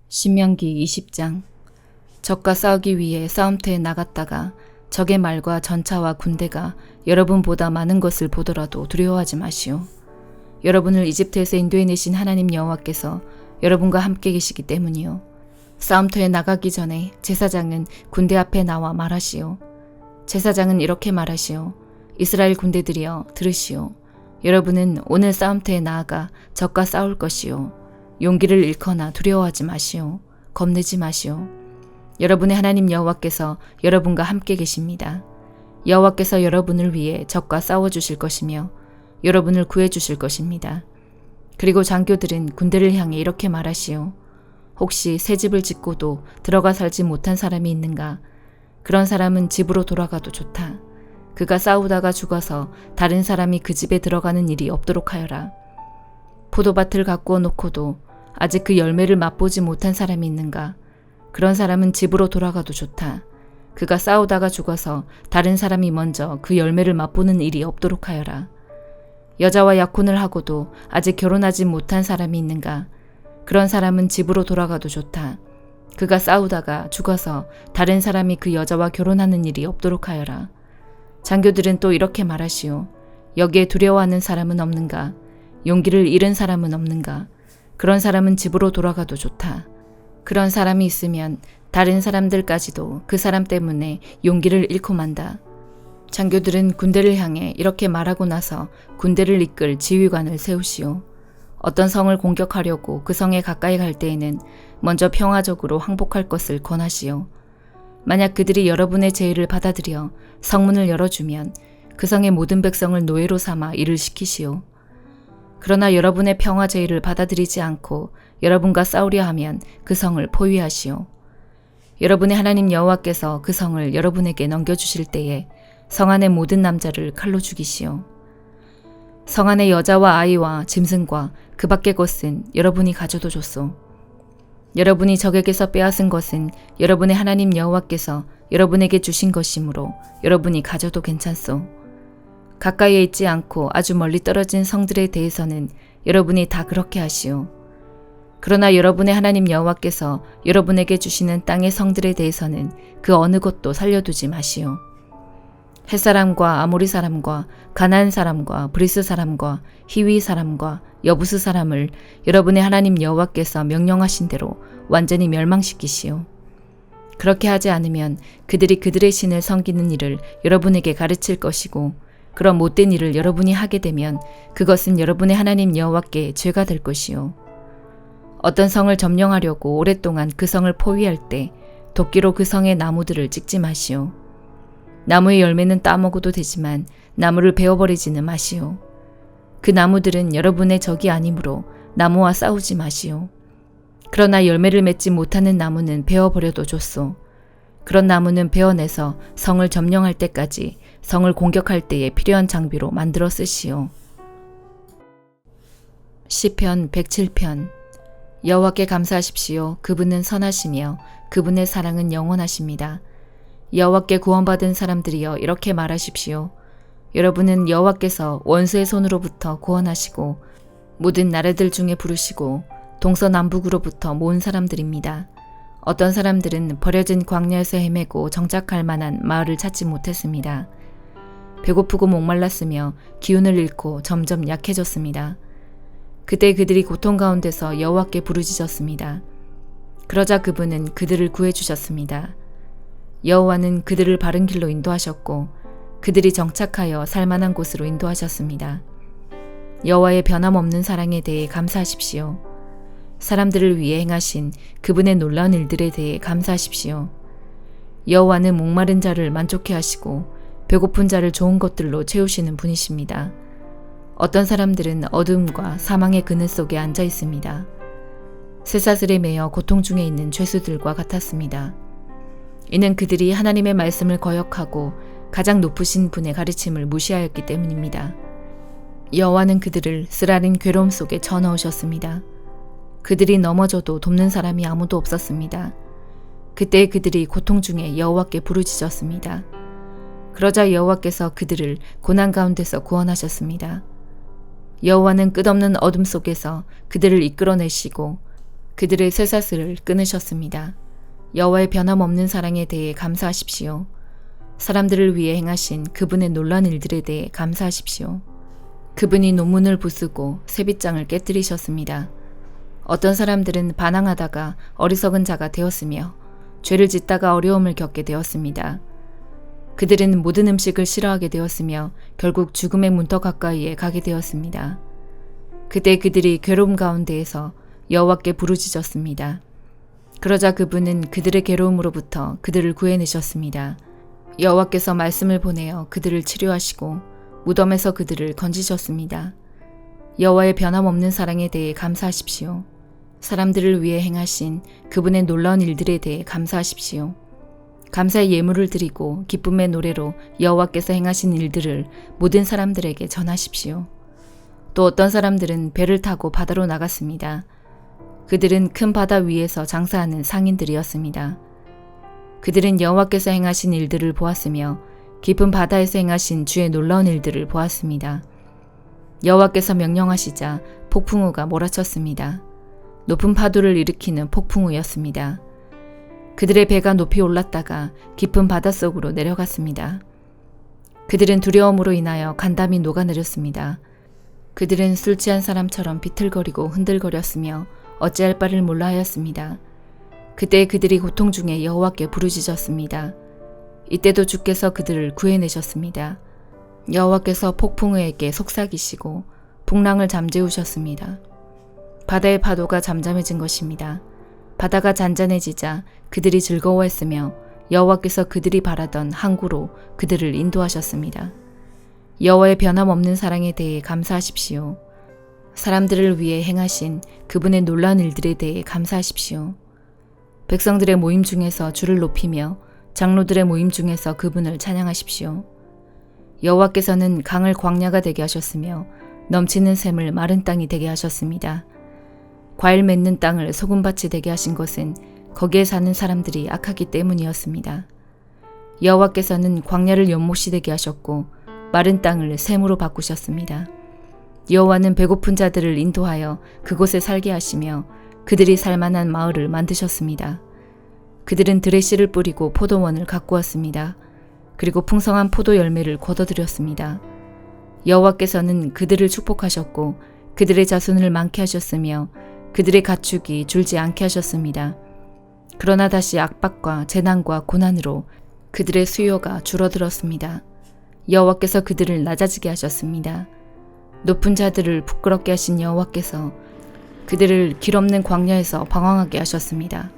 신명기 20장. 적과 싸우기 위해 싸움터에 나갔다가 적의 말과 전차와 군대가 여러분보다 많은 것을 보더라도 두려워하지 마시오. 여러분을 이집트에서 인도해내신 하나님 여호와께서 여러분과 함께 계시기 때문이요. 싸움터에 나가기 전에 제사장은 군대 앞에 나와 말하시오. 제사장은 이렇게 말하시오. 이스라엘 군대들이여 들으시오. 여러분은 오늘 싸움터에 나아가 적과 싸울 것이요. 용기를 잃거나 두려워하지 마시오. 겁내지 마시오. 여러분의 하나님 여호와께서 여러분과 함께 계십니다. 여호와께서 여러분을 위해 적과 싸워주실 것이며 여러분을 구해주실 것입니다. 그리고 장교들은 군대를 향해 이렇게 말하시오. 혹시 새 집을 짓고도 들어가 살지 못한 사람이 있는가? 그런 사람은 집으로 돌아가도 좋다. 그가 싸우다가 죽어서 다른 사람이 그 집에 들어가는 일이 없도록 하여라. 포도밭을 가꾸어 놓고도 아직 그 열매를 맛보지 못한 사람이 있는가? 그런 사람은 집으로 돌아가도 좋다. 그가 싸우다가 죽어서 다른 사람이 먼저 그 열매를 맛보는 일이 없도록 하여라. 여자와 약혼을 하고도 아직 결혼하지 못한 사람이 있는가? 그런 사람은 집으로 돌아가도 좋다. 그가 싸우다가 죽어서 다른 사람이 그 여자와 결혼하는 일이 없도록 하여라. 장교들은 또 이렇게 말하시오. 여기에 두려워하는 사람은 없는가? 용기를 잃은 사람은 없는가? 그런 사람은 집으로 돌아가도 좋다. 그런 사람이 있으면 다른 사람들까지도 그 사람 때문에 용기를 잃고 만다. 장교들은 군대를 향해 이렇게 말하고 나서 군대를 이끌 지휘관을 세우시오. 어떤 성을 공격하려고 그 성에 가까이 갈 때에는 먼저 평화적으로 항복할 것을 권하시오. 만약 그들이 여러분의 제의를 받아들여 성문을 열어주면 그 성의 모든 백성을 노예로 삼아 일을 시키시오. 그러나 여러분의 평화 제의를 받아들이지 않고 여러분과 싸우려 하면 그 성을 포위하시오. 여러분의 하나님 여호와께서 그 성을 여러분에게 넘겨주실 때에 성 안의 모든 남자를 칼로 죽이시오. 성 안의 여자와 아이와 짐승과 그 밖의 것은 여러분이 가져도 좋소. 여러분이 적에게서 빼앗은 것은 여러분의 하나님 여호와께서 여러분에게 주신 것이므로 여러분이 가져도 괜찮소. 가까이에 있지 않고 아주 멀리 떨어진 성들에 대해서는 여러분이 다 그렇게 하시오. 그러나 여러분의 하나님 여호와께서 여러분에게 주시는 땅의 성들에 대해서는 그 어느 곳도 살려두지 마시오. 햇사람과 아모리 사람과 가나안 사람과 브리스 사람과 히위 사람과 여부스 사람을 여러분의 하나님 여호와께서 명령하신 대로 완전히 멸망시키시오. 그렇게 하지 않으면 그들이 그들의 신을 섬기는 일을 여러분에게 가르칠 것이고 그런 못된 일을 여러분이 하게 되면 그것은 여러분의 하나님 여호와께 죄가 될 것이요. 어떤 성을 점령하려고 오랫동안 그 성을 포위할 때 도끼로 그 성의 나무들을 찍지 마시오. 나무의 열매는 따먹어도 되지만 나무를 베어버리지는 마시오. 그 나무들은 여러분의 적이 아니므로 나무와 싸우지 마시오. 그러나 열매를 맺지 못하는 나무는 베어버려도 좋소. 그런 나무는 베어내서 성을 점령할 때까지 성을 공격할 때에 필요한 장비로 만들어 쓰시오. 시편 107편. 여호와께 감사하십시오. 그분은 선하시며 그분의 사랑은 영원하십니다. 여호와께 구원받은 사람들이여 이렇게 말하십시오. 여러분은 여호와께서 원수의 손으로부터 구원하시고 모든 나라들 중에 부르시고 동서남북으로부터 모은 사람들입니다. 어떤 사람들은 버려진 광야에서 헤매고 정착할 만한 마을을 찾지 못했습니다. 배고프고 목말랐으며 기운을 잃고 점점 약해졌습니다. 그때 그들이 고통 가운데서 여호와께 부르짖었습니다. 그러자 그분은 그들을 구해주셨습니다. 여호와는 그들을 바른 길로 인도하셨고 그들이 정착하여 살만한 곳으로 인도하셨습니다. 여호와의 변함없는 사랑에 대해 감사하십시오. 사람들을 위해 행하신 그분의 놀라운 일들에 대해 감사하십시오. 여호와는 목마른 자를 만족해 하시고 배고픈 자를 좋은 것들로 채우시는 분이십니다. 어떤 사람들은 어둠과 사망의 그늘 속에 앉아 있습니다. 쇠사슬에 매여 고통 중에 있는 죄수들과 같았습니다. 이는 그들이 하나님의 말씀을 거역하고 가장 높으신 분의 가르침을 무시하였기 때문입니다. 여호와는 그들을 쓰라린 괴로움 속에 쳐넣으셨습니다. 그들이 넘어져도 돕는 사람이 아무도 없었습니다. 그때 그들이 고통 중에 여호와께 부르짖었습니다. 그러자 여호와께서 그들을 고난 가운데서 구원하셨습니다. 여호와는 끝없는 어둠 속에서 그들을 이끌어내시고 그들의 쇠사슬을 끊으셨습니다. 여호와의 변함없는 사랑에 대해 감사하십시오. 사람들을 위해 행하신 그분의 놀라운 일들에 대해 감사하십시오. 그분이 논문을 부수고 쇠빗장을 깨뜨리셨습니다. 어떤 사람들은 반항하다가 어리석은 자가 되었으며 죄를 짓다가 어려움을 겪게 되었습니다. 그들은 모든 음식을 싫어하게 되었으며 결국 죽음의 문턱 가까이에 가게 되었습니다. 그때 그들이 괴로움 가운데에서 여호와께 부르짖었습니다. 그러자 그분은 그들의 괴로움으로부터 그들을 구해내셨습니다. 여호와께서 말씀을 보내어 그들을 치료하시고 무덤에서 그들을 건지셨습니다. 여호와의 변함없는 사랑에 대해 감사하십시오. 사람들을 위해 행하신 그분의 놀라운 일들에 대해 감사하십시오. 감사의 예물을 드리고 기쁨의 노래로 여호와께서 행하신 일들을 모든 사람들에게 전하십시오. 또 어떤 사람들은 배를 타고 바다로 나갔습니다. 그들은 큰 바다 위에서 장사하는 상인들이었습니다. 그들은 여호와께서 행하신 일들을 보았으며 깊은 바다에서 행하신 주의 놀라운 일들을 보았습니다. 여호와께서 명령하시자 폭풍우가 몰아쳤습니다. 높은 파도를 일으키는 폭풍우였습니다. 그들의 배가 높이 올랐다가 깊은 바닷속으로 내려갔습니다. 그들은 두려움으로 인하여 간담이 녹아내렸습니다. 그들은 술 취한 사람처럼 비틀거리고 흔들거렸으며 어찌할 바를 몰라 하였습니다. 그때 그들이 고통 중에 여호와께 부르짖었습니다. 이때도 주께서 그들을 구해내셨습니다. 여호와께서 폭풍우에게 속삭이시고 풍랑을 잠재우셨습니다. 바다의 파도가 잠잠해진 것입니다. 바다가 잔잔해지자 그들이 즐거워했으며 여호와께서 그들이 바라던 항구로 그들을 인도하셨습니다. 여호와의 변함없는 사랑에 대해 감사하십시오. 사람들을 위해 행하신 그분의 놀라운 일들에 대해 감사하십시오. 백성들의 모임 중에서 주를 높이며 장로들의 모임 중에서 그분을 찬양하십시오. 여호와께서는 강을 광야가 되게 하셨으며 넘치는 샘을 마른 땅이 되게 하셨습니다. 과일 맺는 땅을 소금밭이 되게 하신 것은 거기에 사는 사람들이 악하기 때문이었습니다. 여호와께서는 광야를 연못이 되게 하셨고 마른 땅을 샘으로 바꾸셨습니다. 여호와는 배고픈 자들을 인도하여 그곳에 살게 하시며 그들이 살만한 마을을 만드셨습니다. 그들은 들에 씨를 뿌리고 포도원을 가꾸었습니다. 그리고 풍성한 포도 열매를 거둬들였습니다. 여호와께서는 그들을 축복하셨고 그들의 자손을 많게 하셨으며 그들의 가축이 줄지 않게 하셨습니다. 그러나 다시 압박과 재난과 고난으로 그들의 수요가 줄어들었습니다. 여호와께서 그들을 낮아지게 하셨습니다. 높은 자들을 부끄럽게 하신 여호와께서 그들을 길 없는 광야에서 방황하게 하셨습니다.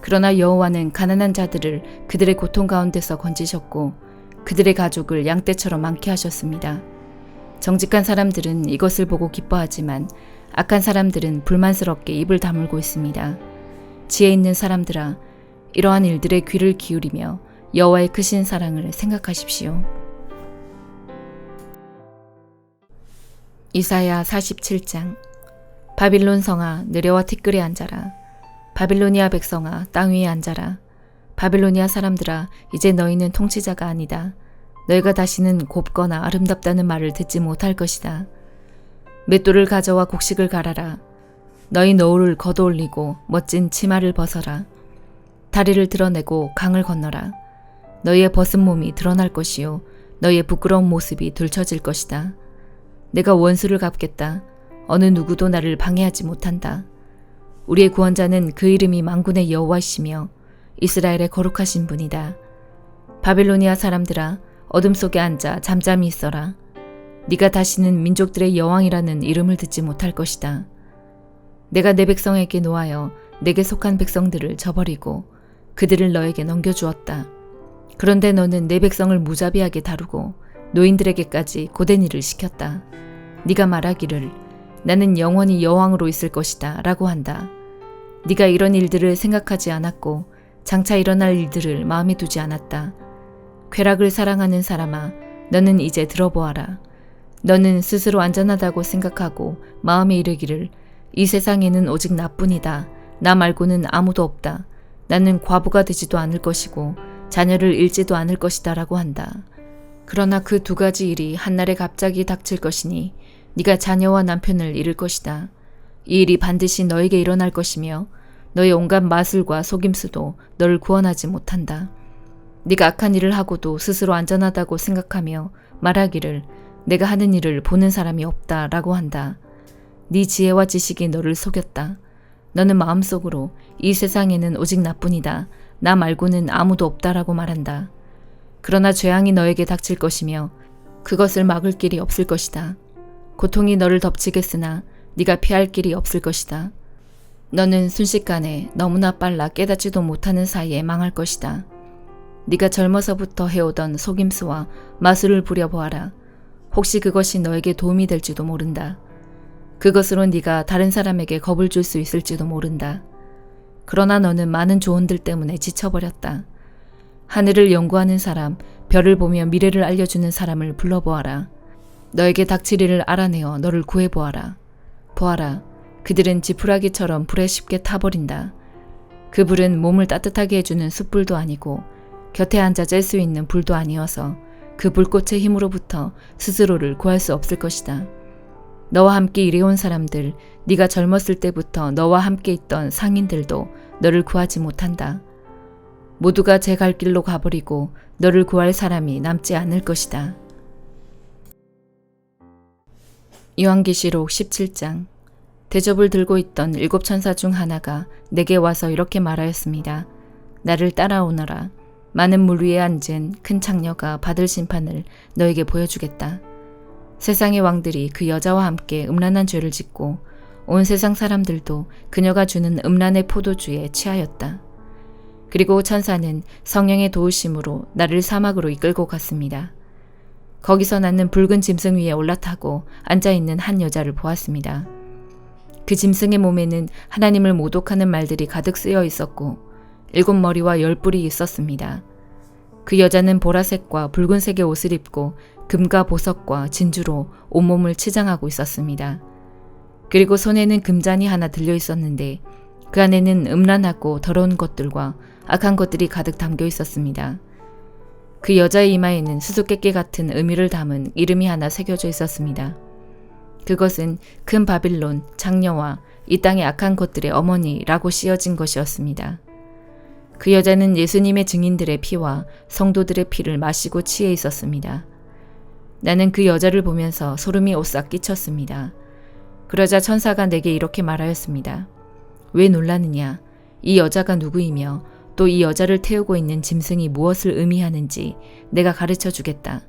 그러나 여호와는 가난한 자들을 그들의 고통 가운데서 건지셨고 그들의 가족을 양떼처럼 많게 하셨습니다. 정직한 사람들은 이것을 보고 기뻐하지만 악한 사람들은 불만스럽게 입을 다물고 있습니다. 지혜 있는 사람들아, 이러한 일들의 귀를 기울이며 여호와의 크신 사랑을 생각하십시오. 이사야 47장. 바빌론 성아, 느려와 티끌에 앉아라. 바빌로니아 백성아, 땅 위에 앉아라. 바빌로니아 사람들아, 이제 너희는 통치자가 아니다. 너희가 다시는 곱거나 아름답다는 말을 듣지 못할 것이다. 맷돌을 가져와 곡식을 갈아라. 너희 노울을 걷어올리고 멋진 치마를 벗어라. 다리를 드러내고 강을 건너라. 너희의 벗은 몸이 드러날 것이요 너희의 부끄러운 모습이 들춰질 것이다. 내가 원수를 갚겠다. 어느 누구도 나를 방해하지 못한다. 우리의 구원자는 그 이름이 만군의 여호와이시며 이스라엘의 거룩하신 분이다. 바빌로니아 사람들아, 어둠 속에 앉아 잠잠히 있어라. 네가 다시는 민족들의 여왕이라는 이름을 듣지 못할 것이다. 내가 내 백성에게 노하여 내게 속한 백성들을 저버리고 그들을 너에게 넘겨주었다. 그런데 너는 내 백성을 무자비하게 다루고 노인들에게까지 고된 일을 시켰다. 네가 말하기를 나는 영원히 여왕으로 있을 것이다 라고 한다. 네가 이런 일들을 생각하지 않았고 장차 일어날 일들을 마음에 두지 않았다. 쾌락을 사랑하는 사람아, 너는 이제 들어보아라. 너는 스스로 안전하다고 생각하고 마음에 이르기를 이 세상에는 오직 나뿐이다. 나 말고는 아무도 없다. 나는 과부가 되지도 않을 것이고 자녀를 잃지도 않을 것이다 라고 한다. 그러나 그 두 가지 일이 한날에 갑자기 닥칠 것이니 네가 자녀와 남편을 잃을 것이다. 이 일이 반드시 너에게 일어날 것이며 너의 온갖 마술과 속임수도 너를 구원하지 못한다. 네가 악한 일을 하고도 스스로 안전하다고 생각하며 말하기를 내가 하는 일을 보는 사람이 없다라고 한다. 네 지혜와 지식이 너를 속였다. 너는 마음속으로 이 세상에는 오직 나뿐이다. 나 말고는 아무도 없다라고 말한다. 그러나 재앙이 너에게 닥칠 것이며 그것을 막을 길이 없을 것이다. 고통이 너를 덮치겠으나 네가 피할 길이 없을 것이다. 너는 순식간에 너무나 빨라 깨닫지도 못하는 사이에 망할 것이다. 네가 젊어서부터 해오던 속임수와 마술을 부려보아라. 혹시 그것이 너에게 도움이 될지도 모른다. 그것으로 네가 다른 사람에게 겁을 줄 수 있을지도 모른다. 그러나 너는 많은 조언들 때문에 지쳐버렸다. 하늘을 연구하는 사람, 별을 보며 미래를 알려주는 사람을 불러보아라. 너에게 닥칠 일을 알아내어 너를 구해보아라. 보아라. 그들은 지푸라기처럼 불에 쉽게 타버린다. 그 불은 몸을 따뜻하게 해주는 숯불도 아니고 곁에 앉아 쬐 수 있는 불도 아니어서 그 불꽃의 힘으로부터 스스로를 구할 수 없을 것이다. 너와 함께 일해온 사람들, 네가 젊었을 때부터 너와 함께 있던 상인들도 너를 구하지 못한다. 모두가 제 갈 길로 가버리고 너를 구할 사람이 남지 않을 것이다. 요한계시록 17장. 대접을 들고 있던 7 천사 중 하나가 내게 와서 이렇게 말하였습니다. 나를 따라오너라. 많은 물 위에 앉은 큰 창녀가 받을 심판을 너에게 보여주겠다. 세상의 왕들이 그 여자와 함께 음란한 죄를 짓고 온 세상 사람들도 그녀가 주는 음란의 포도주에 취하였다. 그리고 천사는 성령의 도우심으로 나를 사막으로 이끌고 갔습니다. 거기서 나는 붉은 짐승 위에 올라타고 앉아있는 한 여자를 보았습니다. 그 짐승의 몸에는 하나님을 모독하는 말들이 가득 쓰여 있었고 7 머리와 10뿔이 있었습니다. 그 여자는 보라색과 붉은색의 옷을 입고 금과 보석과 진주로 온몸을 치장하고 있었습니다. 그리고 손에는 금잔이 하나 들려 있었는데 그 안에는 음란하고 더러운 것들과 악한 것들이 가득 담겨 있었습니다. 그 여자의 이마에는 수수께끼 같은 의미를 담은 이름이 하나 새겨져 있었습니다. 그것은 큰 바빌론, 장녀와 이 땅의 악한 것들의 어머니라고 씌어진 것이었습니다. 그 여자는 예수님의 증인들의 피와 성도들의 피를 마시고 취해 있었습니다. 나는 그 여자를 보면서 소름이 오싹 끼쳤습니다. 그러자 천사가 내게 이렇게 말하였습니다. 왜 놀라느냐? 이 여자가 누구이며 또 이 여자를 태우고 있는 짐승이 무엇을 의미하는지 내가 가르쳐 주겠다.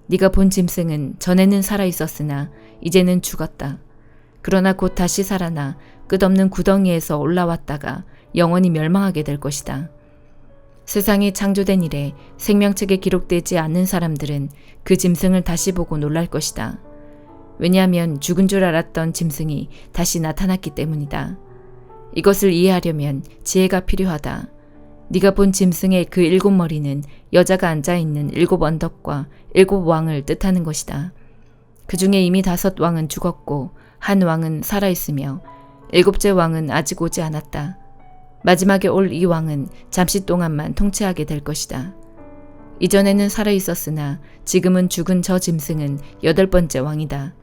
네가 본 짐승은 전에는 살아 있었으나 이제는 죽었다. 그러나 곧 다시 살아나 끝없는 구덩이에서 올라왔다가 영원히 멸망하게 될 것이다. 세상이 창조된 이래 생명책에 기록되지 않는 사람들은 그 짐승을 다시 보고 놀랄 것이다. 왜냐하면 죽은 줄 알았던 짐승이 다시 나타났기 때문이다. 이것을 이해하려면 지혜가 필요하다. 네가 본 짐승의 그 7 머리는 여자가 앉아있는 7 언덕과 7 왕을 뜻하는 것이다. 그 중에 이미 5 왕은 죽었고 한 왕은 살아있으며 7째 왕은 아직 오지 않았다. 마지막에 올 이 왕은 잠시 동안만 통치하게 될 것이다. 이전에는 살아있었으나 지금은 죽은 저 짐승은 8번째 왕이다.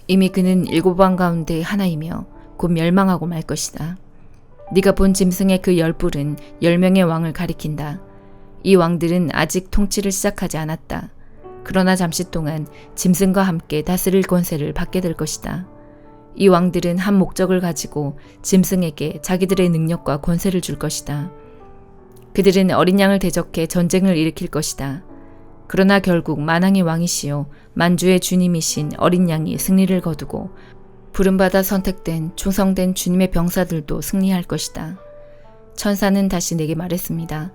이미 그는 7 왕 가운데 하나이며 곧 멸망하고 말 것이다. 네가 본 짐승의 그 10뿔은 10명의 왕을 가리킨다. 이 왕들은 아직 통치를 시작하지 않았다. 그러나 잠시 동안 짐승과 함께 다스릴 권세를 받게 될 것이다. 이 왕들은 한 목적을 가지고 짐승에게 자기들의 능력과 권세를 줄 것이다. 그들은 어린 양을 대적해 전쟁을 일으킬 것이다. 그러나 결국 만왕의 왕이시요 만주의 주님이신 어린 양이 승리를 거두고 부름받아 선택된 충성된 주님의 병사들도 승리할 것이다. 천사는 다시 내게 말했습니다.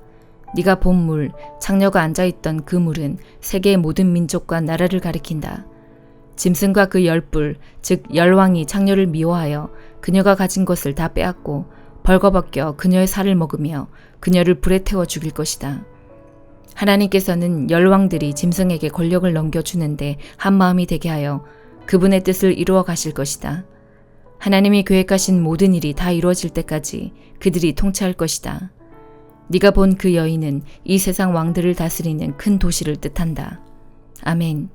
네가 본 물, 창녀가 앉아있던 그 물은 세계의 모든 민족과 나라를 가리킨다. 짐승과 그 10뿔, 즉 10왕이 창녀를 미워하여 그녀가 가진 것을 다 빼앗고 벌거벗겨 그녀의 살을 먹으며 그녀를 불에 태워 죽일 것이다. 하나님께서는 10왕들이 짐승에게 권력을 넘겨주는데 한마음이 되게 하여 그분의 뜻을 이루어 가실 것이다. 하나님이 계획하신 모든 일이 다 이루어질 때까지 그들이 통치할 것이다. 네가 본 그 여인은 이 세상 왕들을 다스리는 큰 도시를 뜻한다. 아멘.